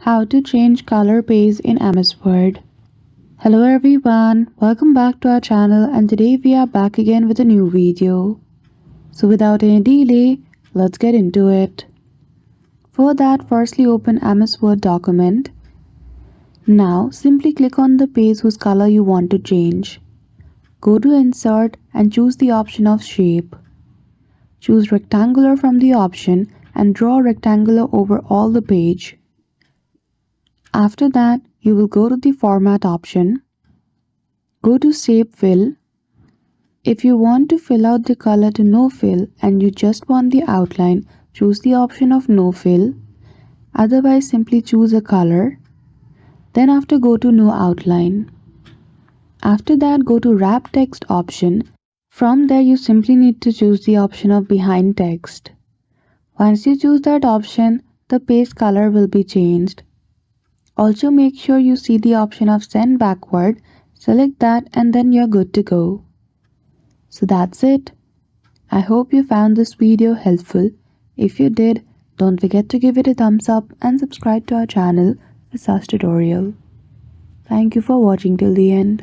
How to change color page in MS Word. Hello everyone, welcome back to our channel, and today we are back again with a new video. So without any delay, let's get into it. For that, firstly open MS Word document. Now simply click on the page whose color you want to change. Go to Insert and choose the option of Shape. Choose Rectangular from the option and draw a rectangular over all the page. After that, you will go to the Format option. Go to Shape Fill. If you want to fill out the color to no fill and you just want the outline, choose the option of no fill. Otherwise, simply choose a color. Then after, go to no outline. After that, go to Wrap Text option. From there, you simply need to choose the option of Behind Text. Once you choose that option, the page color will be changed. Also make sure you see the option of Send Backward, select that, and then you're good to go. So that's it. I hope you found this video helpful. If you did, don't forget to give it a thumbs up and subscribe to our channel for such tutorial. Thank you for watching till the end.